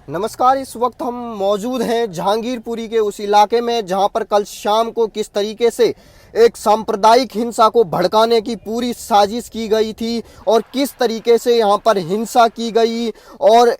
नमस्कार। इस वक्त हम मौजूद हैं जहांगीरपुरी के उस इलाके में जहां पर कल शाम को किस तरीके से एक सांप्रदायिक हिंसा को भड़काने की पूरी साजिश की गई थी और किस तरीके से यहां पर हिंसा की गई और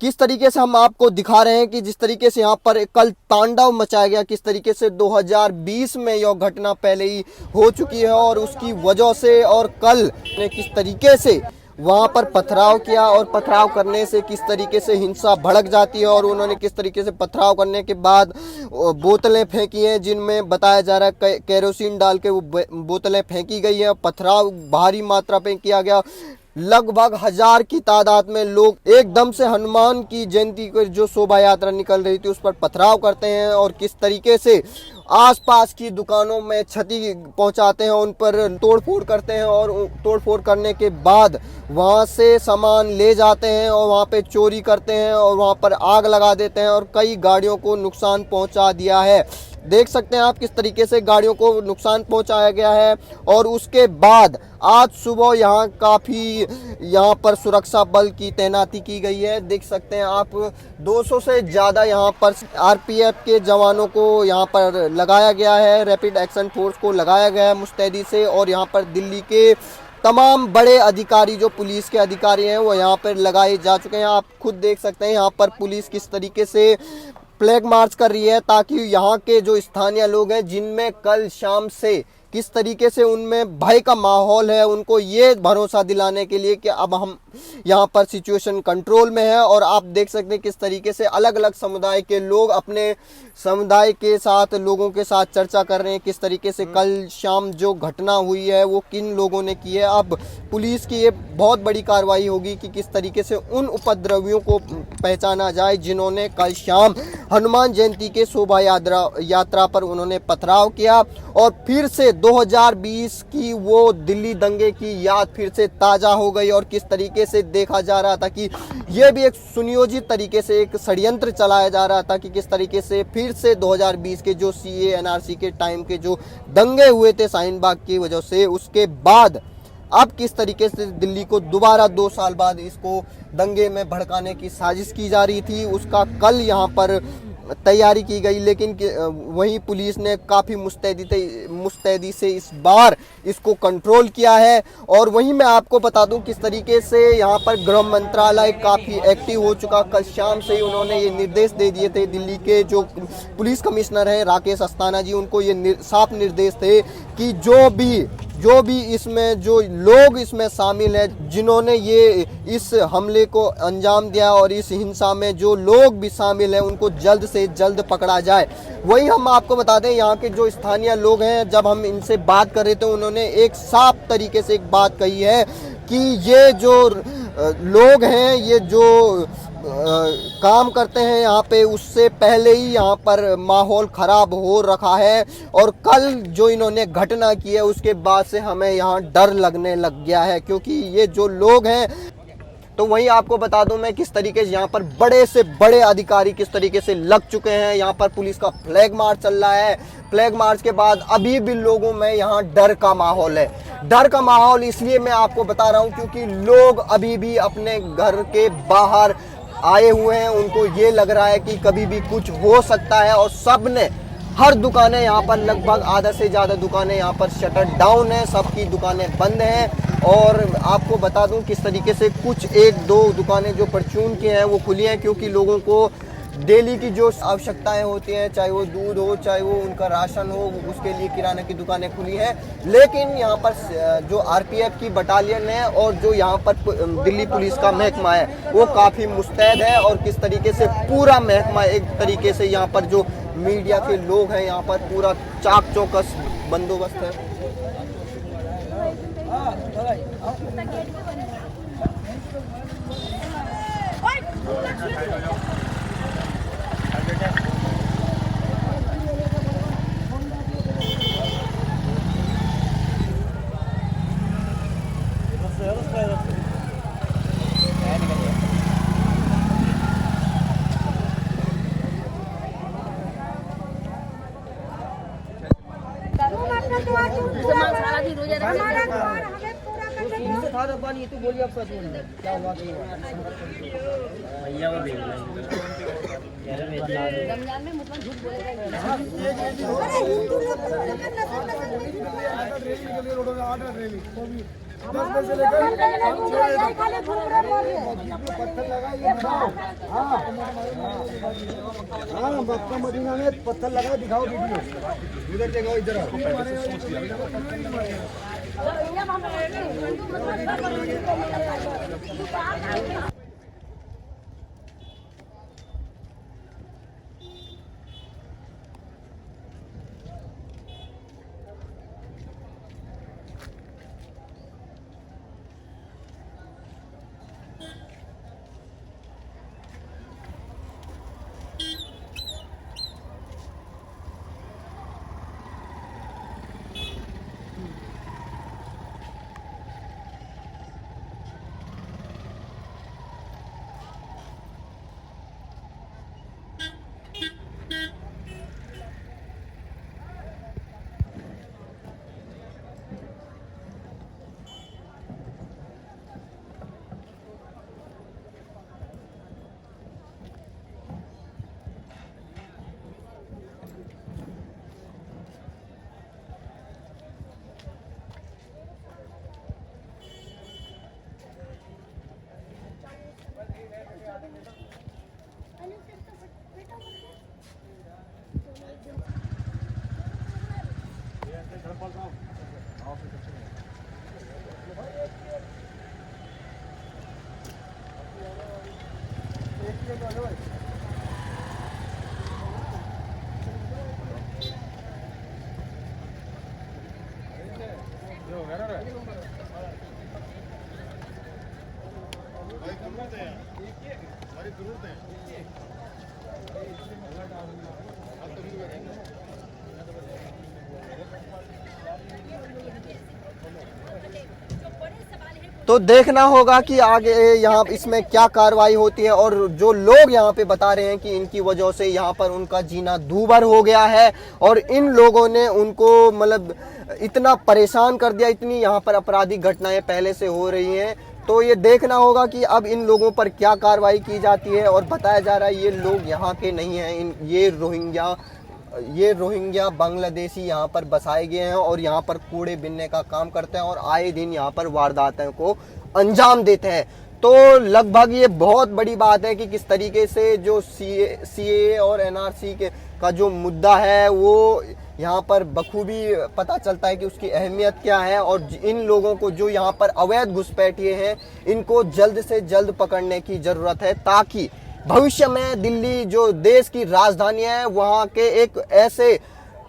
किस तरीके से हम आपको दिखा रहे हैं कि जिस तरीके से यहाँ पर कल तांडव मचाया गया, किस तरीके से 2020 में यह घटना पहले ही हो चुकी है और उसकी वजह से और कल ने किस तरीके से वहां पर पथराव किया और पथराव करने से किस तरीके से हिंसा भड़क जाती है और उन्होंने किस तरीके से पथराव करने के बाद बोतलें फेंकी हैं, जिनमें बताया जा रहा है केरोसिन डाल के वो बोतलें फेंकी गई हैं। पथराव भारी मात्रा पे किया गया। लगभग 1000 की तादाद में लोग एकदम से हनुमान की जयंती को जो शोभा यात्रा निकल रही थी उस पर पथराव करते हैं और किस तरीके से आसपास की दुकानों में क्षति पहुंचाते हैं, उन पर तोड़फोड़ करते हैं और तोड़फोड़ करने के बाद वहां से सामान ले जाते हैं और वहां पे चोरी करते हैं और वहां पर आग लगा देते हैं और कई गाड़ियों को नुकसान पहुंचा दिया है। देख सकते हैं आप किस तरीके से गाड़ियों को नुकसान पहुंचाया गया है। और उसके बाद आज सुबह यहाँ पर सुरक्षा बल की तैनाती की गई है। देख सकते हैं आप 200 से ज़्यादा यहाँ पर आरपीएफ के जवानों को यहाँ पर लगाया गया है, रैपिड एक्शन फोर्स को लगाया गया है मुस्तैदी से। और यहाँ पर दिल्ली के तमाम बड़े अधिकारी जो पुलिस के अधिकारी हैं वो यहाँ पर लगाए जा चुके हैं। आप खुद देख सकते हैं यहाँ पर पुलिस किस तरीके से फ्लैग मार्च कर रही है ताकि यहाँ के जो स्थानीय लोग हैं जिनमें कल शाम से किस तरीके से उनमें भय का माहौल है, उनको ये भरोसा दिलाने के लिए कि अब हम यहाँ पर सिचुएशन कंट्रोल में है। और आप देख सकते हैं किस तरीके से अलग अलग समुदाय के लोग अपने समुदाय के साथ लोगों के साथ चर्चा कर रहे हैं किस तरीके से कल शाम जो घटना हुई है वो किन लोगों ने की है। अब पुलिस की ये बहुत बड़ी कार्रवाई होगी कि किस तरीके से उन उपद्रवियों को पहचाना जाए जिन्होंने कल शाम हनुमान जयंती के शोभा यात्रा पर उन्होंने पथराव किया। और फिर से 2020 की वो दिल्ली दंगे की याद फिर से ताज़ा हो गई और किस तरीके से देखा जा रहा था कि ये भी एक सुनियोजित तरीके से एक षड्यंत्र चलाया जा रहा था कि किस तरीके से फिर से 2020 के जो सीए एनआरसी के टाइम के जो दंगे हुए थे शाहीन बाग की वजह से, उसके बाद अब किस तरीके से दिल्ली को दोबारा 2 साल बाद इसको दंगे में भड़काने की साजिश की जा रही थी, उसका कल यहाँ पर तैयारी की गई। लेकिन वहीं पुलिस ने काफ़ी मुस्तैदी से इस बार इसको कंट्रोल किया है। और वहीं मैं आपको बता दूं किस तरीके से यहाँ पर गृह मंत्रालय काफ़ी एक्टिव हो चुका। कल शाम से ही उन्होंने ये निर्देश दे दिए थे, दिल्ली के जो पुलिस कमिश्नर हैं राकेश अस्थाना जी, उनको ये साफ निर्देश थे कि जो भी इसमें जो लोग इसमें शामिल हैं जिन्होंने ये इस हमले को अंजाम दिया और इस हिंसा में जो लोग भी शामिल हैं उनको जल्द से जल्द पकड़ा जाए। वही हम आपको बता दें यहाँ के जो स्थानीय लोग हैं, जब हम इनसे बात कर रहे थे उन्होंने एक साफ तरीके से एक बात कही है कि ये जो लोग हैं ये जो काम करते हैं यहाँ पे उससे पहले ही यहाँ पर माहौल ख़राब हो रखा है और कल जो इन्होंने घटना की है उसके बाद से हमें यहाँ डर लगने लग गया है क्योंकि ये जो लोग हैं। तो वहीं आपको बता दूं मैं किस तरीके से यहाँ पर बड़े से बड़े अधिकारी किस तरीके से लग चुके हैं। यहाँ पर पुलिस का फ्लैग मार्च चल रहा है। फ्लैग मार्च के बाद अभी भी लोगों में यहाँ डर का माहौल है। डर का माहौल इसलिए मैं आपको बता रहा हूँ क्योंकि लोग अभी भी अपने घर के बाहर आए हुए हैं, उनको ये लग रहा है कि कभी भी कुछ हो सकता है। और सब ने हर दुकानें यहाँ पर लगभग आधा से ज़्यादा दुकानें यहाँ पर शटर डाउन है, सबकी दुकानें बंद हैं। और आपको बता दूं किस तरीके से कुछ 1-2 दुकानें जो परचून की हैं वो खुली हैं क्योंकि लोगों को डेली की जो आवश्यकताएं होती हैं, चाहे वो दूध हो चाहे वो उनका राशन हो, उसके लिए किराने की दुकानें खुली हैं। लेकिन यहाँ पर जो आरपीएफ की बटालियन है और जो यहाँ पर दिल्ली पुलिस का महकमा है वो काफ़ी मुस्तैद है और किस तरीके से पूरा महकमा एक तरीके से यहाँ पर जो मीडिया के लोग हैं यहाँ पर पूरा चाक चौकस बंदोबस्त है। हुआ नहीं, तू बोलिए अब सच बोलिए क्या हुआ नहीं हुआ। भैया वो देख रमजान में मुसलमान झूठ बोलेगा ही। 10 बजे से लेकर पत्थर लगाए। हाँ मक्का मदीना में पत्थर लगाए, दिखाओ वीडियो, उधर जगह इधर आओ। तो देखना होगा कि आगे यहाँ इसमें क्या कार्रवाई होती है। और जो लोग यहाँ पे बता रहे हैं कि इनकी वजह से यहाँ पर उनका जीना दूभर हो गया है और इन लोगों ने उनको मतलब इतना परेशान कर दिया, इतनी यहाँ पर आपराधिक घटनाएं पहले से हो रही हैं। तो ये देखना होगा कि अब इन लोगों पर क्या कार्रवाई की जाती है। और बताया जा रहा है ये लोग यहाँ के नहीं हैं, ये रोहिंग्या बांग्लादेशी यहाँ पर बसाए गए हैं और यहाँ पर कूड़े बीनने का काम करते हैं और आए दिन यहाँ पर वारदातों को अंजाम देते हैं। तो लगभग ये बहुत बड़ी बात है कि किस तरीके से जो सीए और एनआरसी का जो मुद्दा है वो यहाँ पर बखूबी पता चलता है कि उसकी अहमियत क्या है। और इन लोगों को जो यहाँ पर अवैध घुसपैठिए हैं इनको जल्द से जल्द पकड़ने की ज़रूरत है, ताकि भविष्य में दिल्ली जो देश की राजधानी है वहाँ के एक ऐसे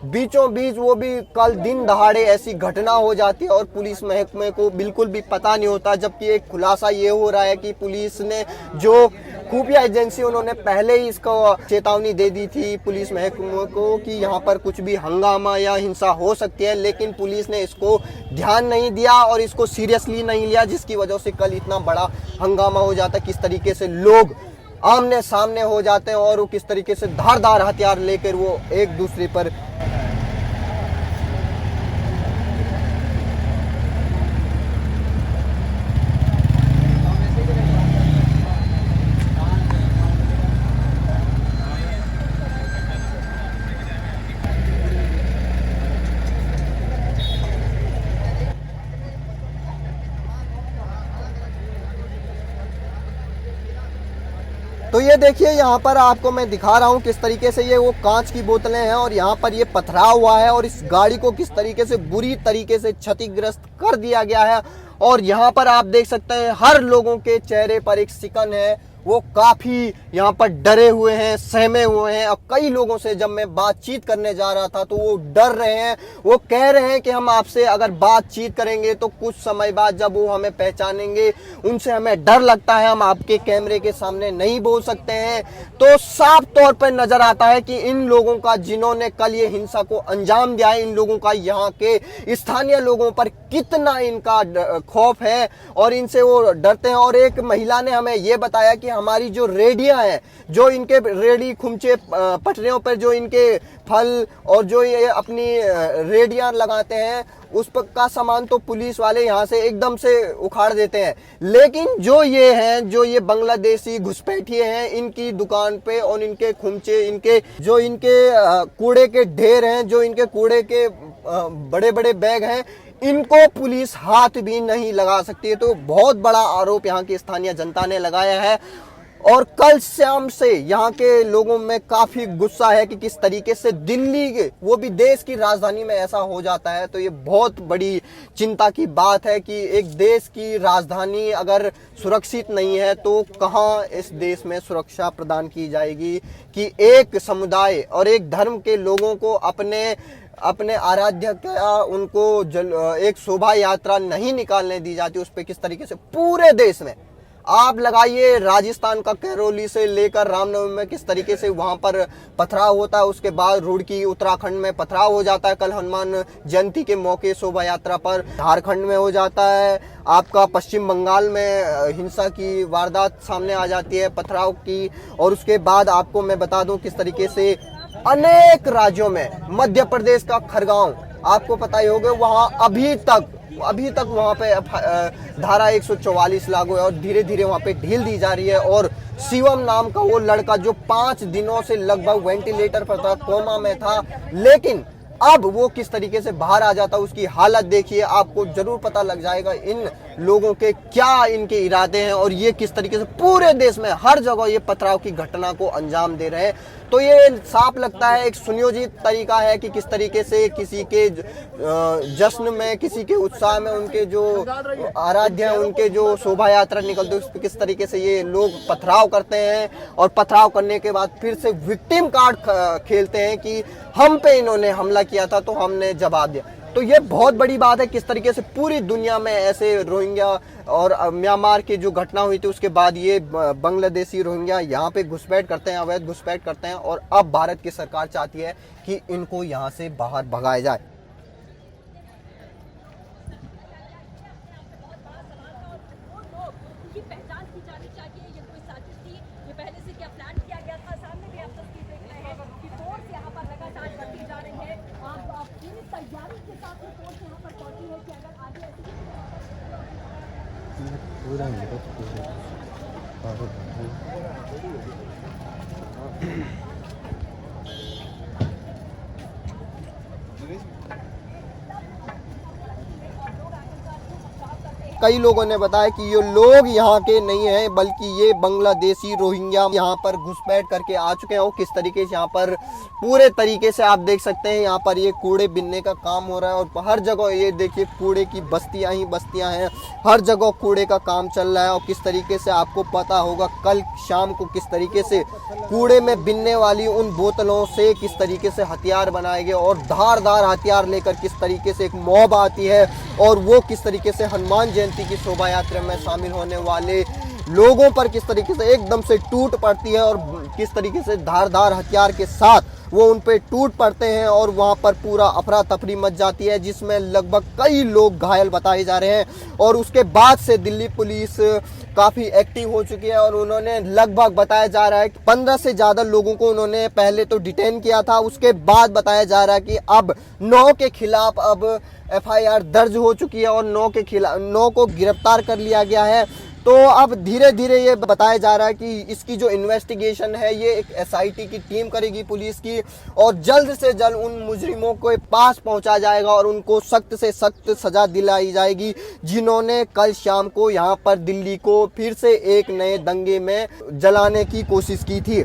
बीचों बीच वो भी कल दिन दहाड़े ऐसी घटना हो जाती है और पुलिस महकमे को बिल्कुल भी पता नहीं होता। जबकि एक खुलासा ये हो रहा है कि पुलिस ने जो खुफिया एजेंसी उन्होंने पहले ही इसको चेतावनी दे दी थी पुलिस महकमे को कि यहाँ पर कुछ भी हंगामा या हिंसा हो सकती है, लेकिन पुलिस ने इसको ध्यान नहीं दिया और इसको सीरियसली नहीं लिया, जिसकी वजह से कल इतना बड़ा हंगामा हो जाता है। किस तरीके से लोग आमने सामने हो जाते हैं और वो किस तरीके से धारदार हथियार लेकर वो एक दूसरे पर तो ये देखिए यहाँ पर आपको मैं दिखा रहा हूँ किस तरीके से ये वो कांच की बोतलें हैं और यहाँ पर ये पथराव हुआ है और इस गाड़ी को किस तरीके से बुरी तरीके से क्षतिग्रस्त कर दिया गया है। और यहाँ पर आप देख सकते हैं हर लोगों के चेहरे पर एक सिकन है, वो काफी यहाँ पर डरे हुए हैं, सहमे हुए हैं। और कई लोगों से जब मैं बातचीत करने जा रहा था तो वो डर रहे हैं, वो कह रहे हैं कि हम आपसे अगर बातचीत करेंगे तो कुछ समय बाद जब वो हमें पहचानेंगे उनसे हमें डर लगता है, हम आपके कैमरे के सामने नहीं बोल सकते हैं। तो साफ तौर पर नजर आता है कि इन लोगों का, जिन्होंने कल ये हिंसा को अंजाम दिया है, इन लोगों का यहाँ के स्थानीय लोगों पर कितना इनका खौफ है और इनसे वो डरते हैं। और एक महिला ने हमें ये बताया कि हमारी जो रेडियां हैं, जो इनके रेडी खुमचे पटरियों पर जो इनके फल और जो ये अपनी रेडियां लगाते हैं, उस पर का सामान तो पुलिस वाले यहाँ से एकदम से उखाड़ देते हैं। लेकिन जो ये हैं, जो ये बांग्लादेशी घुसपैठिए हैं, इनकी दुकान पे और इनके खुमचे, इनके जो इनके कूड़े के ढेर हैं, जो इनके कूड़े के बड़े बड़े बैग हैं, इनको पुलिस हाथ भी नहीं लगा सकती है। तो बहुत बड़ा आरोप यहाँ की स्थानीय जनता ने लगाया है और कल शाम से यहाँ के लोगों में काफी गुस्सा है कि किस तरीके से दिल्ली के, वो भी देश की राजधानी में ऐसा हो जाता है। तो ये बहुत बड़ी चिंता की बात है कि एक देश की राजधानी अगर सुरक्षित नहीं है तो कहाँ इस देश में सुरक्षा प्रदान की जाएगी कि एक समुदाय और एक धर्म के लोगों को अपने आराध्य का उनको एक शोभा यात्रा नहीं निकालने दी जाती, उस पर किस तरीके से पूरे देश में आप लगाइए। राजस्थान का करौली से लेकर रामनवमी में किस तरीके से वहां पर पथराव होता है, उसके बाद रुड़की उत्तराखंड में पथराव हो जाता है, कल हनुमान जयंती के मौके शोभा यात्रा पर झारखंड में हो जाता है, आपका पश्चिम बंगाल में हिंसा की वारदात सामने आ जाती है पथराव की, और उसके बाद आपको मैं बता दूं किस तरीके से अनेक राज्यों में, मध्य प्रदेश का खरगांव आपको पता ही होगा, वहां अभी तक वहां पे धारा 144 लागू है और धीरे धीरे वहां पे ढील दी जा रही है। और शिवम नाम का वो लड़का जो 5 दिनों से लगभग वेंटिलेटर पर था, कोमा में था, लेकिन अब वो किस तरीके से बाहर आ जाता, उसकी हालत देखिए, आपको जरूर पता लग जाएगा इन लोगों के क्या इनके इरादे हैं और ये किस तरीके से पूरे देश में हर जगह ये पथराव की घटना को अंजाम दे रहे हैं। तो ये साफ लगता है एक सुनियोजित तरीका है कि किस तरीके से किसी के जश्न में, किसी के उत्साह में उनके जो आराध्य हैं, उनके जो शोभा यात्रा निकलते हैं, उस पर किस तरीके से ये लोग पथराव करते हैं और पथराव करने के बाद फिर से विक्टिम कार्ड खेलते हैं कि हम पे इन्होंने हमला किया था तो हमने जवाब दिया। तो ये बहुत बड़ी बात है किस तरीके से पूरी दुनिया में ऐसे रोहिंग्या और म्यांमार की जो घटना हुई थी उसके बाद ये बांग्लादेशी रोहिंग्या यहाँ पे घुसपैठ करते हैं, अवैध घुसपैठ करते हैं, और अब भारत की सरकार चाहती है कि इनको यहाँ से बाहर भगाया जाए। पहचान की जानी चाहिए, ये कोई साजिश थी, ये पहले से क्या प्लान किया गया था। सामने भी आप तस्वीर देख रहे हैं कि फोर्स यहाँ पर लगातार बढ़ती जा रही है। आप पूरी तैयारी के साथ में फोर्स यहाँ पर पहुंची है कि अगर आगे ऐसी कई लोगों ने बताया कि ये लोग यहाँ के नहीं हैं, बल्कि ये बांग्लादेशी रोहिंग्या यहाँ पर घुसपैठ करके आ चुके हैं। और किस तरीके से यहाँ पर पूरे तरीके से आप देख सकते हैं, यहाँ पर ये कूड़े बिनने का काम हो रहा है और हर जगह ये देखिए कूड़े की बस्तियाँ ही बस्तियाँ हैं, हर जगह कूड़े का काम चल रहा है। और किस तरीके से आपको पता होगा कल शाम को किस तरीके से कूड़े में बिनने वाली उन बोतलों से किस तरीके से हथियार बनाए गए और धारदार हथियार लेकर किस तरीके से एक मॉब आती है और वो किस तरीके से हनुमान जयंती की शोभा यात्रा में शामिल होने वाले लोगों पर किस तरीके से एकदम से टूट पड़ती है और किस तरीके से धारदार हथियार के साथ वो उन पे टूट पड़ते हैं और वहाँ पर पूरा अफरा तफरी मच जाती है, जिसमें लगभग कई लोग घायल बताए जा रहे हैं। और उसके बाद से दिल्ली पुलिस काफ़ी एक्टिव हो चुकी है और उन्होंने लगभग बताया जा रहा है कि 15 से ज़्यादा लोगों को उन्होंने पहले तो डिटेन किया था, उसके बाद बताया जा रहा है कि अब 9 के खिलाफ अब FIR दर्ज हो चुकी है और 9 को गिरफ्तार कर लिया गया है। तो अब धीरे धीरे ये बताया जा रहा है कि इसकी जो इन्वेस्टिगेशन है ये एक SIT की टीम करेगी पुलिस की और जल्द से जल्द उन मुजरिमों के पास पहुंचा जाएगा और उनको सख्त से सख्त सजा दिलाई जाएगी, जिन्होंने कल शाम को यहाँ पर दिल्ली को फिर से एक नए दंगे में जलाने की कोशिश की थी।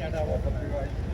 क्या